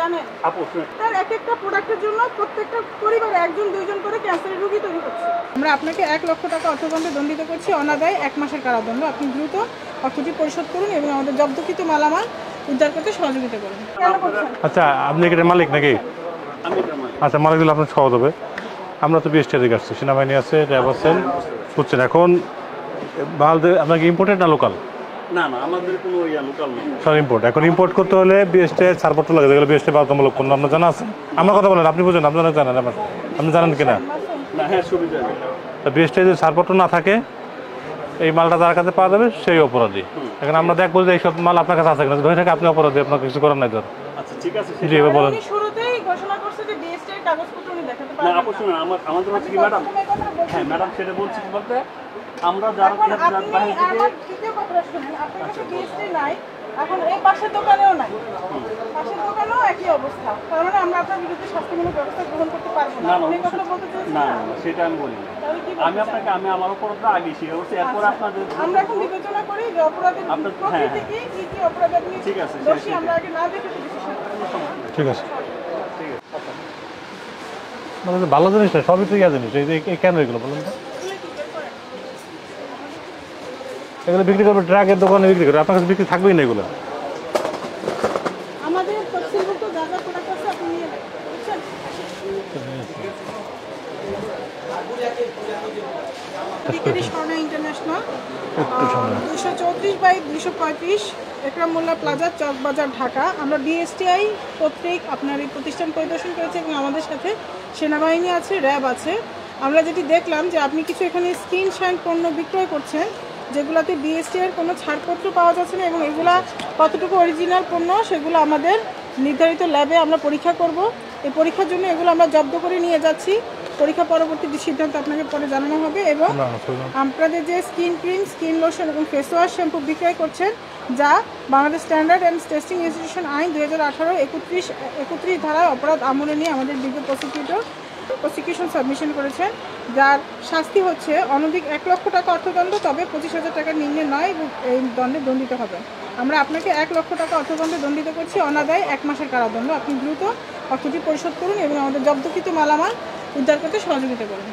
জানেন? তার এক একটা প্রোডাক্টের জন্য প্রত্যেকটা পরিবারে একজন দুইজন করে ক্যান্সারের রোগী তৈরি হচ্ছে। আমরা আপনাকে 1 লক্ষ টাকা অর্থদণ্ডে দণ্ডিত করছি, অনাদায়ে 1 মাসের কারাদণ্ড। আপনি দ্রুত অর্থটি পরিশোধ করুন এবং আমাদের জব্দকৃত মালামাল উদ্ধার করতে সহযোগিতা করুন। আচ্ছা, আপনি কি মালিক নাকি? আচ্ছা, মালিক দিলে আপনার সহজ হবে। আমরা তো বিএসটি থেকে আসছি, সেনাবাহিনী আছে, র্যাব আছেন, বুঝছেন। এখন মাল আপনাকে ইম্পোর্টেড না লোকাল? না না, আমাদের কোনো লোকাল নেই, সব ইম্পোর্ট। এখন ইম্পোর্ট করতে হলে বিএসটি ছাড়পত্র লাগে, যেগুলো বিএসটি বাধ্যতামূলক পণ্য। আপনার জানা আছে? আমার কথা বলেন, আপনি বুঝেন, আপনি অনেক জানেন। আপনি জানেন কিনা? না, হ্যাঁ সুবিধা নেই। বিএসটি যদি ছাড়পত্র না থাকে, এই মালটা তার কাছে পাওয়া যাবে, সেই অপরাধী। এখন আমরা দেখবো যে এইসব মাল আপনার কাছে আছে কিনা। ধরে থাকে আপনি অপরাধী, আপনার কিছু করার নাই। ধর আচ্ছা ঠিক আছে, জি বলেন। উনি শুরুতেই ঘোষণা করছে যে বিএসটি এর কাগজপত্র উনি দেখাতে না পারবেন আপু শুনুন, আমাদের হচ্ছে কি ম্যাডাম, হ্যাঁ ম্যাডাম সেটা বলছি কি বলতে, আমরা এখন আপনি আমার তৃতীয় কথাটা শুনুন, আপনার কাছে বিএসটি নাই, এখন এই পাশের দোকানেও নাই, পাশের দোকানেও একই অবস্থা। তার মানে আমরা আপনার বিরুদ্ধে শাস্তিমূলক ব্যবস্থা গ্রহণ করতে পারবো না। না আপনি এই কথাটা বলতে চাচ্ছেন? না না, সেটা আমি বলি না। তাহলে কি আমি আপনাকে আমার উপরটা আগে শিখে বলছি, এরপর আপনাদের আমরা এখন বিবেচনা করি যে অপরাধের প্রকৃতি কি কি অপরাধ আপনি ঠিক আছে, দোষী আমরা আগে না দেখে ডিসিশন করব। ঠিক আছে, মানে ভালো জিনিস না, সবই তো ইয়া জিনিস। এই কেন এগুলো বলুন তো? এগুলো বিক্রি করবে ড্রাগের দোকানে বিক্রি করবে, আপনার কাছে বিক্রি থাকবেই না এগুলো। আমাদের তফসিলভুক্ত যা যা প্রোডাক্ট আছে আপনি নিয়ে নেন, বুঝছেন? বিকেডি স্বর্ণা ইন্টারন্যাশনাল 234/235 একরাম মোল্লা প্লাজা, চকবাজার, ঢাকা। আমরা বিএসটিআই কর্তৃক আপনার এই প্রতিষ্ঠান পরিদর্শন করেছি এবং আমাদের সাথে সেনাবাহিনী আছে, র্যাব আছে। আমরা যেটি দেখলাম যে আপনি কিছু এখানে স্কিন শাইন পণ্য বিক্রয় করছেন, যেগুলোতে বিএসটিআইয়ের কোনো ছাড়পত্র পাওয়া যাচ্ছে না এবং এগুলা কতটুকু অরিজিনাল পণ্য সেগুলো আমাদের নির্ধারিত ল্যাবে আমরা পরীক্ষা করব। এই পরীক্ষার জন্য এগুলো আমরা জব্দ করে নিয়ে যাচ্ছি। পরীক্ষা পরবর্তী সিদ্ধান্ত আপনাকে পরে জানানো হবে। এবং আপনাদের যে স্কিন ক্রিম, স্কিন লোশন এবং ফেস ওয়াশ, শ্যাম্পু বিক্রয় করছেন, যা Bangladesh standard and testing institution আইন 2018 31 ধারায় অপরাধ আমলে নিয়ে আমাদের বিজ্ঞ প্রসিকিউশন সাবমিশন করেছেন, যার শাস্তি হচ্ছে অনধিক 1 লক্ষ টাকা অর্থদণ্ড, তবে 25,000 টাকার নিম্নে নয় এবং এই দণ্ডে দণ্ডিত হবে। আমরা আপনাকে 1 লক্ষ টাকা অর্থদণ্ডে দণ্ডিত করছি, অনাদায়ে 1 মাসের কারাদণ্ড। আপনি দ্রুত অর্থটি পরিশোধ করুন এবং আমাদের জব্দকৃত মালামাল উদ্ধার করতে সহযোগিতা করুন।